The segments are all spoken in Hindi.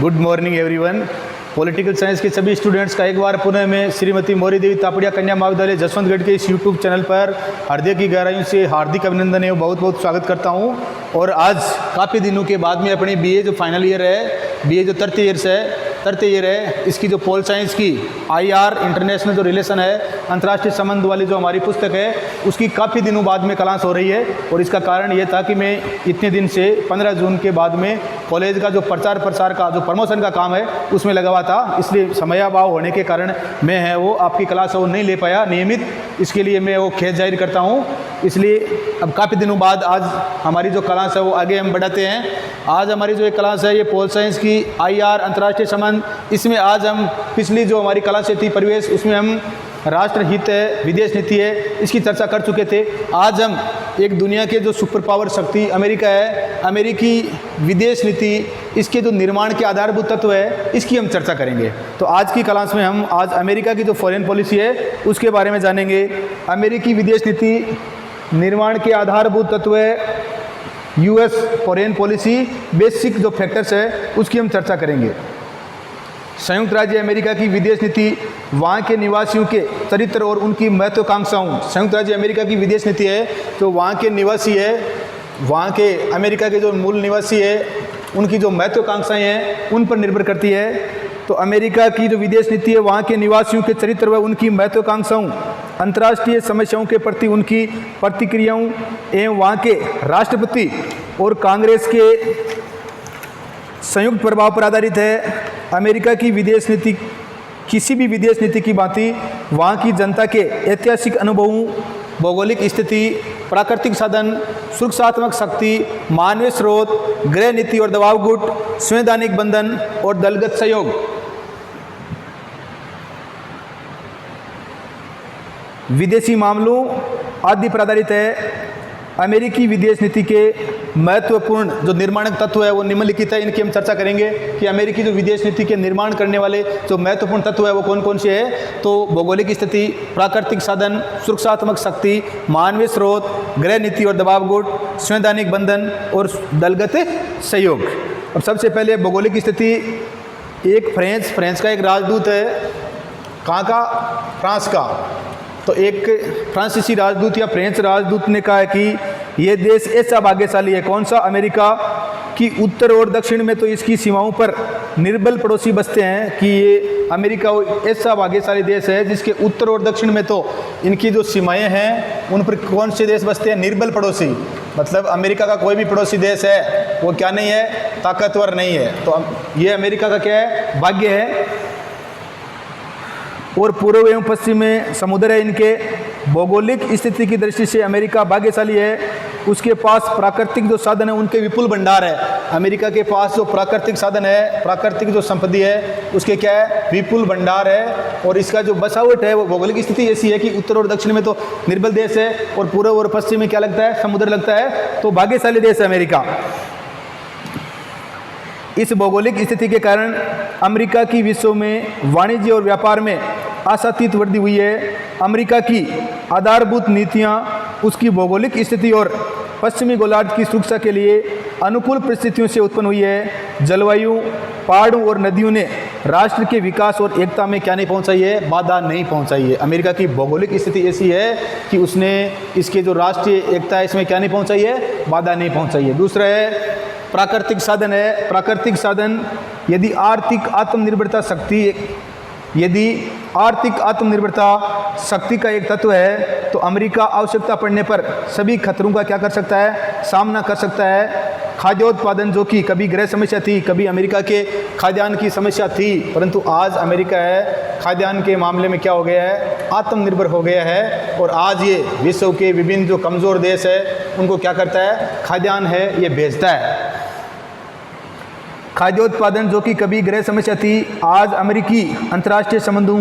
Good morning everyone. Political science के सभी स्टूडेंट्स का एक बार पुनः मैं श्रीमती मौरी देवी तापड़िया कन्या महाविद्यालय जसवंतगढ़ के इस यूट्यूब चैनल पर हृदय की गहराइयों से हार्दिक अभिनंदन एवं बहुत बहुत स्वागत करता हूं। और आज काफ़ी दिनों के बाद में अपनी बीए जो फाइनल ईयर है, बीए जो थर्ड ईयर है, इसकी जो पोल साइंस की IR इंटरनेशनल जो रिलेशन है, अंतर्राष्ट्रीय संबंध वाली जो हमारी पुस्तक है, उसकी काफ़ी दिनों बाद में क्लास हो रही है। और इसका कारण ये था कि मैं इतने दिन से 15 जून के बाद में कॉलेज का जो प्रचार प्रसार का जो प्रमोशन का काम है उसमें लगा हुआ था, इसलिए समयाभाव होने के कारण मैं है वो आपकी क्लास वो नहीं ले पाया नियमित। इसके लिए मैं वो खेद जाहिर करता हूँ। इसलिए अब काफ़ी दिनों बाद आज हमारी जो क्लास है वो आगे हम बढ़ाते हैं। आज हमारी जो एक क्लास है ये पोल साइंस की IR अंतर्राष्ट्रीय संबंध, इसमें आज हम पिछली जो हमारी क्लासें थी परिवेश, उसमें हम राष्ट्र हित है, विदेश नीति है, इसकी चर्चा कर चुके थे। आज हम एक दुनिया के जो सुपर पावर शक्ति अमेरिका है, अमेरिकी विदेश नीति, इसके जो निर्माण के आधारभूत तत्व है, इसकी हम चर्चा करेंगे। तो आज की क्लास में हम आज अमेरिका की जो फॉरेन पॉलिसी है उसके बारे में जानेंगे। अमेरिकी विदेश नीति निर्माण के आधारभूत तत्व है, US फॉरेन पॉलिसी बेसिक जो फैक्टर्स है उसकी हम चर्चा करेंगे। संयुक्त राज्य अमेरिका की विदेश नीति वहाँ के निवासियों के चरित्र और उनकी महत्वाकांक्षाओं। संयुक्त राज्य अमेरिका की विदेश नीति है तो वहाँ के निवासी है, वहाँ के अमेरिका के जो मूल निवासी है, उनकी जो महत्वाकांक्षाएं हैं उन पर निर्भर करती है। तो अमेरिका की जो विदेश नीति है वहाँ के निवासियों के चरित्र व उनकी महत्वाकांक्षाओं, अंतर्राष्ट्रीय समस्याओं के प्रति उनकी प्रतिक्रियाओं एवं वहाँ के राष्ट्रपति और कांग्रेस के संयुक्त प्रभाव पर आधारित है। अमेरिका की विदेश नीति किसी भी विदेश नीति की भांति वहाँ की जनता के ऐतिहासिक अनुभवों, भौगोलिक स्थिति, प्राकृतिक साधन, सुरक्षात्मक शक्ति, मानवीय स्रोत, गृह नीति और दबाव गुट, संवैधानिक बंधन और दलगत सहयोग, विदेशी मामलों आदि पर आधारित है। अमेरिकी विदेश नीति के महत्वपूर्ण जो निर्माणक तत्व है वो निम्नलिखित है, इनकी हम चर्चा करेंगे कि अमेरिकी जो विदेश नीति के निर्माण करने वाले जो महत्वपूर्ण तत्व है वो कौन कौन से है। तो भौगोलिक स्थिति, प्राकृतिक साधन, सुरक्षात्मक शक्ति, मानवीय स्रोत, गृह नीति और दबाव गुट, संवैधानिक बंधन और दलगत सहयोग। अब सबसे पहले भौगोलिक स्थिति। एक फ्रांस का एक राजदूत है, कहाँ का? फ्रांस का। तो एक फ्रांसीसी राजदूत या फ्रेंच राजदूत ने कहा है कि ये देश ऐसा भाग्यशाली है। कौन सा? अमेरिका की उत्तर और दक्षिण में तो इसकी सीमाओं पर निर्बल पड़ोसी बसते हैं कि ये अमेरिका ऐसा भाग्यशाली देश है जिसके उत्तर और दक्षिण में तो इनकी जो सीमाएं हैं उन पर कौन से देश बसते हैं? निर्बल पड़ोसी। मतलब अमेरिका का कोई भी पड़ोसी देश है वो क्या नहीं है? ताकतवर नहीं है। तो ये अमेरिका का क्या है? भाग्य है। और पूर्व एवं पश्चिम में समुद्र है इनके। भौगोलिक स्थिति की दृष्टि से अमेरिका भाग्यशाली है। उसके पास प्राकृतिक जो साधन है उनके विपुल भंडार है। अमेरिका के पास जो प्राकृतिक साधन है, प्राकृतिक जो संपत्ति है, उसके क्या है? विपुल भंडार है। और इसका जो बसावट है वो भौगोलिक स्थिति ऐसी है कि उत्तर और दक्षिण में तो निर्बल देश है और पूर्व और पश्चिम में क्या लगता है? समुद्र लगता है। तो भाग्यशाली देश है अमेरिका। इस भौगोलिक स्थिति के कारण अमेरिका की विश्व में वाणिज्य और व्यापार में आशातीत वृद्धि हुई है। अमेरिका की आधारभूत नीतियां उसकी भौगोलिक स्थिति और पश्चिमी गोलार्ध की सुरक्षा के लिए अनुकूल परिस्थितियों से उत्पन्न हुई है। जलवायु, पहाड़ों और नदियों ने राष्ट्र के विकास और एकता में क्या नहीं पहुंचाई है? बाधा नहीं पहुंचाई है। अमेरिका की भौगोलिक स्थिति ऐसी है कि उसने इसके जो राष्ट्रीय एकता है इसमें क्या नहीं पहुंचाई है? बाधा नहीं पहुंचाई है। दूसरा है प्राकृतिक साधन है। प्राकृतिक साधन यदि आर्थिक आत्मनिर्भरता शक्ति का एक तत्व है तो अमेरिका आवश्यकता पड़ने पर सभी खतरों का क्या कर सकता है? सामना कर सकता है। खाद्योत्पादन जो कि कभी गृह समस्या थी, कभी अमेरिका के खाद्यान्न की समस्या थी, परंतु आज अमेरिका है खाद्यान्न के मामले में क्या हो गया है? आत्मनिर्भर हो गया है। और आज ये विश्व के विभिन्न जो कमज़ोर देश है उनको क्या करता है? खाद्यान्न है ये भेजता है। खाद्योत्पादन जो कि कभी गृह समस्या थी, आज अमेरिकी अंतर्राष्ट्रीय संबंधों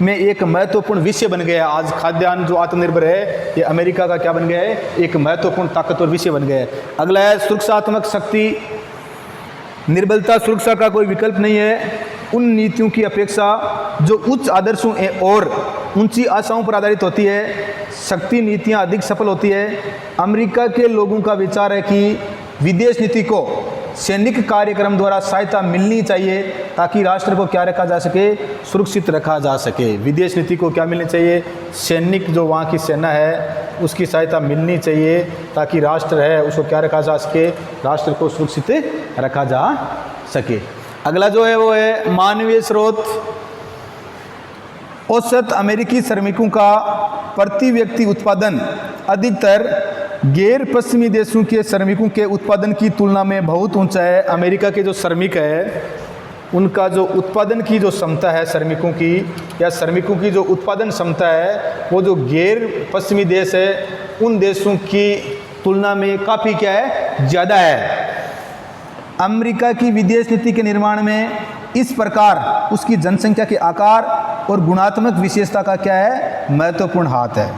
में एक महत्वपूर्ण विषय बन गया। आज खाद्यान्न जो आत्मनिर्भर है ये अमेरिका का क्या बन गया है? एक महत्वपूर्ण ताकतवर विषय बन गया है। अगला है सुरक्षात्मक शक्ति। निर्बलता सुरक्षा का कोई विकल्प नहीं है। उन नीतियों की अपेक्षा जो उच्च आदर्शों और ऊंची आशाओं पर आधारित होती है, शक्ति नीतियां अधिक सफल होती है। अमेरिका के लोगों का विचार है कि विदेश नीति को सैनिक कार्यक्रम द्वारा सहायता मिलनी चाहिए ताकि राष्ट्र को क्या रखा जा सके, सुरक्षित रखा जा सके। विदेश नीति को क्या मिलनी चाहिए, सैनिक जो वहाँ की सेना है उसकी सहायता मिलनी चाहिए ताकि राष्ट्र है उसको क्या रखा जा सके, राष्ट्र को सुरक्षित रखा जा सके। अगला जो है वो है मानवीय स्रोत। औसत अमेरिकी श्रमिकों का प्रति व्यक्ति उत्पादन अधिकतर गैर पश्चिमी देशों के श्रमिकों के उत्पादन की तुलना में बहुत ऊंचा है। अमेरिका के जो श्रमिक है उनका जो उत्पादन की जो क्षमता है श्रमिकों की, या श्रमिकों की जो उत्पादन क्षमता है वो जो गैर पश्चिमी देश है उन देशों की तुलना में काफ़ी क्या है, ज़्यादा है। अमेरिका की विदेश नीति के निर्माण में इस प्रकार उसकी जनसंख्या के आकार और गुणात्मक विशेषता का क्या है, महत्वपूर्ण हाथ है।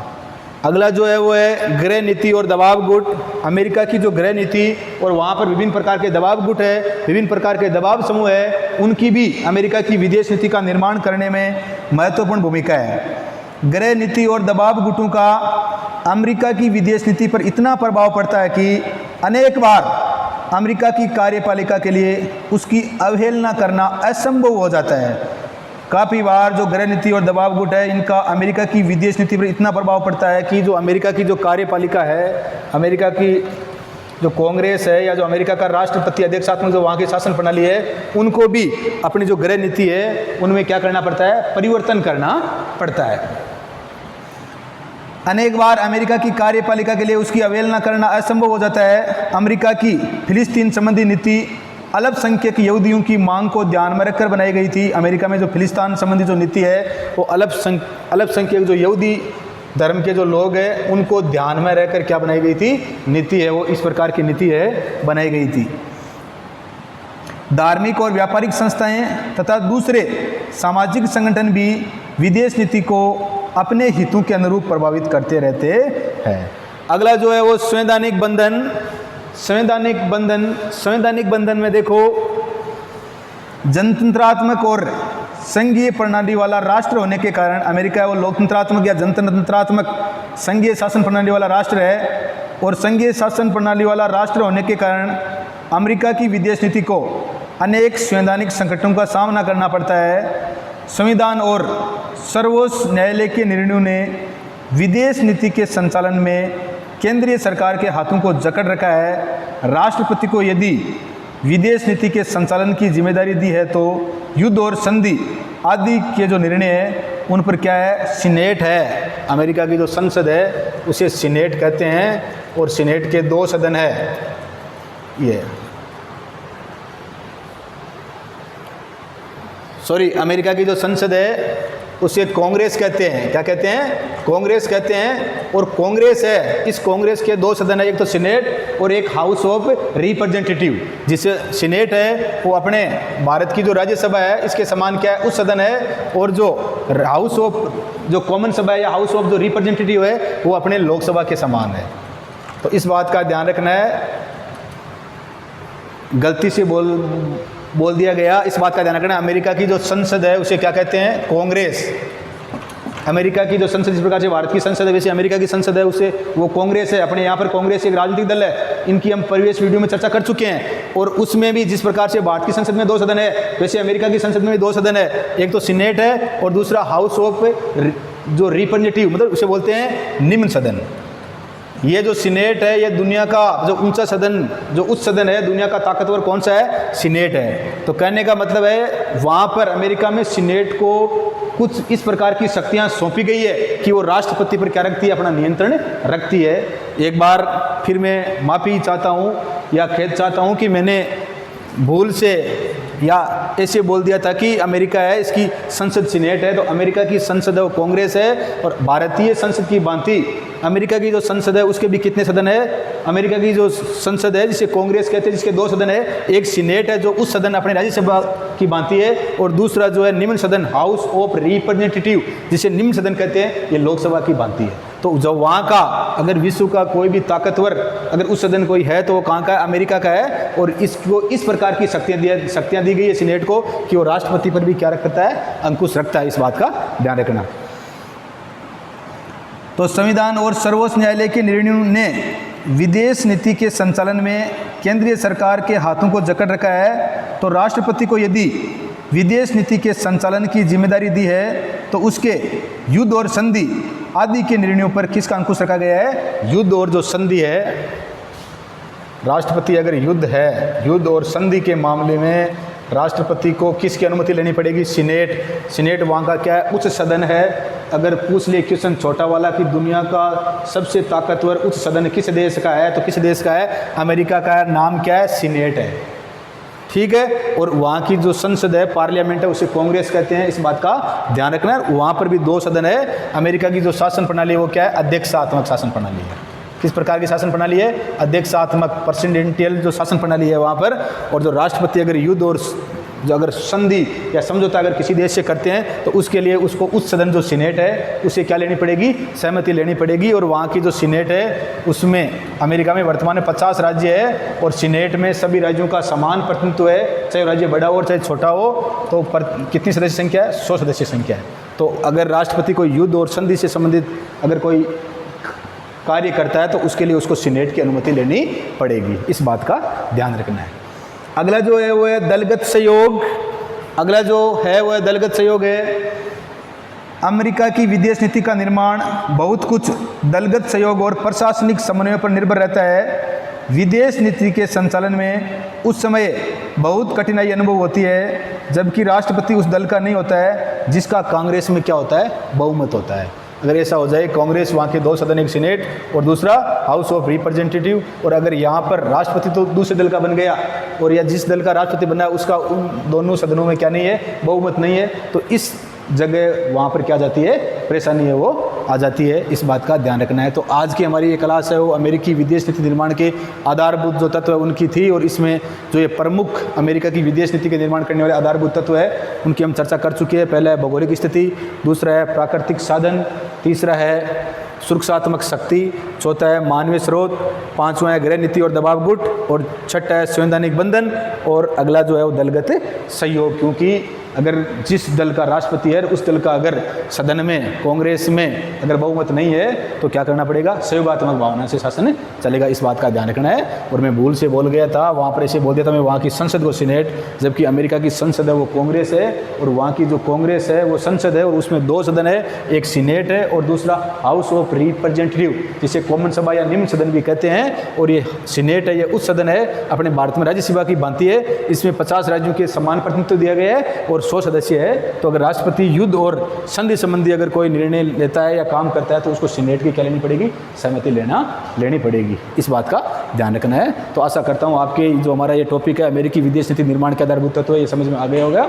अगला जो है वो है गृह नीति और दबाव गुट। अमेरिका की जो गृह नीति और वहाँ पर विभिन्न प्रकार के दबाव गुट है, विभिन्न प्रकार के दबाव समूह है, उनकी भी अमेरिका की विदेश नीति का निर्माण करने में महत्वपूर्ण भूमिका है। गृह नीति और दबाव गुटों का अमेरिका की विदेश नीति पर इतना प्रभाव पड़ता है कि अनेक बार अमेरिका की कार्यपालिका के लिए उसकी अवहेलना करना असंभव हो जाता है। काफ़ी बार जो गृह नीति और दबाव गुट है इनका अमेरिका की विदेश नीति पर इतना प्रभाव पड़ता है कि जो अमेरिका की जो कार्यपालिका है, अमेरिका की जो कांग्रेस है या जो अमेरिका का राष्ट्रपति अध्यक्षात्मक जो वहाँ की शासन प्रणाली है, उनको भी अपनी जो गृह नीति है उनमें क्या करना पड़ता है, परिवर्तन करना पड़ता है। अनेक बार अमेरिका की कार्यपालिका के लिए उसकी अवहेलना करना असंभव हो जाता है। अमेरिका की फिलिस्तीन संबंधी नीति अल्पसंख्यक यहूदियों की मांग को ध्यान में रखकर बनाई गई थी। अमेरिका में जो फिलिस्तीन संबंधी जो नीति है वो अल्पसंख्यक जो यहूदी धर्म के जो लोग हैं उनको ध्यान में रहकर क्या बनाई गई थी, नीति है वो इस प्रकार की नीति है बनाई गई थी। धार्मिक और व्यापारिक संस्थाएं तथा दूसरे सामाजिक संगठन भी विदेश नीति को अपने हितों के अनुरूप प्रभावित करते रहते हैं। अगला जो है वो संवैधानिक बंधन। संवैधानिक बंधन में देखो, जनतंत्रात्मक और संघीय प्रणाली वाला राष्ट्र होने के कारण अमेरिका वो लोकतंत्रात्मक या जनतंत्रात्मक संघीय शासन प्रणाली वाला राष्ट्र है, और संघीय शासन प्रणाली वाला राष्ट्र होने के कारण अमेरिका की विदेश नीति को अनेक संवैधानिक संकटों का सामना करना पड़ता है। संविधान और सर्वोच्च न्यायालय के निर्णयों ने विदेश नीति के संचालन में केंद्रीय सरकार के हाथों को जकड़ रखा है। राष्ट्रपति को यदि विदेश नीति के संचालन की जिम्मेदारी दी है तो युद्ध और संधि आदि के जो निर्णय हैं उन पर क्या है, सीनेट है। अमेरिका की जो संसद है उसे सीनेट कहते हैं, और सीनेट के 2 सदन है। ये अमेरिका की जो संसद है उसे कांग्रेस कहते हैं। क्या कहते हैं, कांग्रेस कहते हैं। और कांग्रेस है, इस कांग्रेस के 2 सदन है, एक तो सीनेट और एक हाउस ऑफ रिप्रेजेंटेटिव। जिसे सीनेट है वो अपने भारत की जो राज्यसभा है इसके समान क्या है, उस सदन है, और जो हाउस ऑफ जो कॉमन सभा है या हाउस ऑफ जो रिप्रेजेंटेटिव है वो अपने लोकसभा के समान है। तो इस बात का ध्यान रखना है, गलती से बोल दिया गया, इस बात का ध्यान रखना। अमेरिका की जो संसद है उसे क्या कहते हैं, कांग्रेस। अमेरिका की जो संसद जिस प्रकार से भारत की संसद है वैसे अमेरिका की संसद है उसे वो कांग्रेस है। अपने यहाँ पर कांग्रेस एक राजनीतिक दल है, इनकी हम प्रीवियस वीडियो में चर्चा कर चुके हैं। और उसमें भी जिस प्रकार से भारत की संसद में 2 सदन है वैसे अमेरिका की संसद में भी 2 सदन है, एक तो सीनेट है और दूसरा हाउस ऑफ जो रिप्रेजेंटेटिव, मतलब उसे बोलते हैं निम्न सदन। ये जो सीनेट है ये दुनिया का जो ऊंचा सदन, जो उच्च सदन है, दुनिया का ताकतवर कौन सा है, सीनेट है। तो कहने का मतलब है वहाँ पर अमेरिका में सीनेट को कुछ इस प्रकार की शक्तियाँ सौंपी गई है कि वो राष्ट्रपति पर क्या रखती है, अपना नियंत्रण रखती है। एक बार फिर मैं माफ़ी चाहता हूँ या खेद चाहता हूँ कि मैंने भूल से या ऐसे बोल दिया था कि अमेरिका है इसकी संसद सीनेट है, तो अमेरिका की संसद है वो कांग्रेस है, और भारतीय संसद की भांति अमेरिका की जो संसद है उसके भी कितने सदन है। अमेरिका की जो संसद है जिसे कांग्रेस कहते हैं जिसके 2 सदन है, एक सीनेट है जो उस सदन अपने राज्यसभा की भांति है, और दूसरा जो है निम्न सदन हाउस ऑफ रिप्रेजेंटेटिव जिसे निम्न सदन कहते हैं, ये लोकसभा की भांति है। तो जो वहाँ का अगर विश्व का कोई भी ताकतवर अगर उस सदन कोई है तो वो कहाँ का है, अमेरिका का है। और इसको इस प्रकार की शक्तियाँ दी गई है सीनेट को कि वो राष्ट्रपति पर भी क्या रखता है, अंकुश रखता है। इस बात का ध्यान रखना। तो संविधान और सर्वोच्च न्यायालय के निर्णयों ने विदेश नीति के संचालन में केंद्रीय सरकार के हाथों को जकड़ रखा है, तो राष्ट्रपति को यदि विदेश नीति के संचालन की जिम्मेदारी दी है तो उसके युद्ध और संधि आदि के निर्णयों पर किसका अंकुश रखा गया है? युद्ध और जो संधि है, राष्ट्रपति अगर युद्ध और संधि के मामले में राष्ट्रपति को किसकी अनुमति लेनी पड़ेगी? सीनेट वहाँ का क्या है? उच्च सदन है। अगर पूछ ले क्वेश्चन छोटा वाला कि दुनिया का सबसे ताकतवर उच्च सदन किस देश का है, तो किस देश का है? अमेरिका का है। नाम क्या है? सीनेट है। ठीक है। और वहाँ की जो संसद है, पार्लियामेंट है, उसे कांग्रेस कहते हैं। इस बात का ध्यान रखना है। वहाँ पर भी 2 सदन है। अमेरिका की जो शासन प्रणाली है वो क्या है? अध्यक्षात्मक शासन प्रणाली है। किस प्रकार की शासन प्रणाली है? अध्यक्षात्मक, प्रेसिडेंटियल जो शासन प्रणाली है वहाँ पर। और जो राष्ट्रपति अगर युद्ध और जो अगर संधि या समझौता अगर किसी देश से करते हैं तो उसके लिए उसको उच्च सदन जो सीनेट है उसे क्या लेनी पड़ेगी? सहमति लेनी पड़ेगी। और वहाँ की जो सीनेट है उसमें अमेरिका में वर्तमान में 50 राज्य है और सीनेट में सभी राज्यों का समान प्रतिनिधित्व है, चाहे राज्य बड़ा हो चाहे छोटा हो। तो कितनी सदस्य संख्या है? 100 सदस्य संख्या है। तो अगर राष्ट्रपति को युद्ध और संधि से संबंधित अगर कोई कार्य करता है तो उसके लिए उसको सीनेट की अनुमति लेनी पड़ेगी। इस बात का ध्यान रखना है। अगला जो है वो है दलगत सहयोग। अगला जो है वो है दलगत सहयोग है। अमेरिका की विदेश नीति का निर्माण बहुत कुछ दलगत सहयोग और प्रशासनिक समन्वय पर निर्भर रहता है। विदेश नीति के संचालन में उस समय बहुत कठिनाई अनुभव होती है जबकि राष्ट्रपति उस दल का नहीं होता है जिसका कांग्रेस में क्या होता है? बहुमत होता है। अगर ऐसा हो जाए, कांग्रेस वहाँ के 2 सदन, एक सीनेट और दूसरा हाउस ऑफ रिप्रेजेंटेटिव, और अगर यहाँ पर राष्ट्रपति तो दूसरे दल का बन गया और या जिस दल का राष्ट्रपति बना है उसका उन दोनों सदनों में क्या नहीं है? बहुमत नहीं है, तो इस जगह वहाँ पर क्या जाती है? परेशानी है वो आ जाती है। इस बात का ध्यान रखना है। तो आज की हमारी ये क्लास है वो अमेरिकी विदेश नीति निर्माण के आधारभूत जो तत्व है उनकी थी, और इसमें जो ये प्रमुख अमेरिका की विदेश नीति के निर्माण करने वाले आधारभूत तत्व है उनकी हम चर्चा कर चुके हैं। पहला है भौगोलिक स्थिति, दूसरा है प्राकृतिक साधन, तीसरा है सुरक्षात्मक शक्ति, चौथा है मानवीय स्रोत, 5वां है गृह नीति और दबाव गुट, और छठा है संवैधानिक बंधन, और अगला जो है वो दलगत सहयोग। क्योंकि अगर जिस दल का राष्ट्रपति है उस दल का अगर सदन में, कांग्रेस में अगर बहुमत नहीं है तो क्या करना पड़ेगा? सहयोगात्मक भावना से शासन चलेगा। इस बात का ध्यान रखना है। और मैं भूल से बोल गया था, वहाँ पर ऐसे बोल दिया था मैं वहाँ की संसद को सीनेट, जबकि अमेरिका की संसद है वो कांग्रेस है, और वहाँ की जो कांग्रेस है वो संसद है और उसमें 2 सदन है, एक सीनेट है और दूसरा हाउस ऑफ रिप्रेजेंटेटिव, जिसे कॉमन सभा या निम्न सदन भी कहते हैं। और ये सीनेट है, ये उच्च सदन है, अपने भारत में राज्यसभा की भांति है। इसमें 50 राज्यों के समान प्रतिनिधित्व दिया गया है और 100 सदस्य है। तो अगर राष्ट्रपति युद्ध और संधि संबंधी अगर कोई निर्णय लेता है या काम करता है तो उसको सीनेट की क्या लेनी पड़ेगी? सहमति लेनी पड़ेगी। इस बात का ध्यान रखना है। तो आशा करता हूँ आपके जो हमारा ये टॉपिक है अमेरिकी विदेश नीति निर्माण के आधारभूत तत्व, ये समझ में आ गया होगा।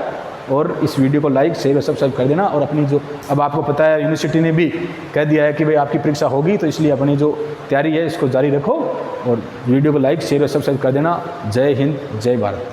और इस वीडियो को लाइक, शेयर और सब्सक्राइब कर देना। और अपनी जो अब आपको पता है यूनिवर्सिटी ने भी कह दिया है कि भाई आपकी परीक्षा होगी, तो इसलिए अपनी जो तैयारी है इसको जारी रखो और वीडियो को लाइक, शेयर और सब्सक्राइब कर देना। जय हिंद, जय भारत।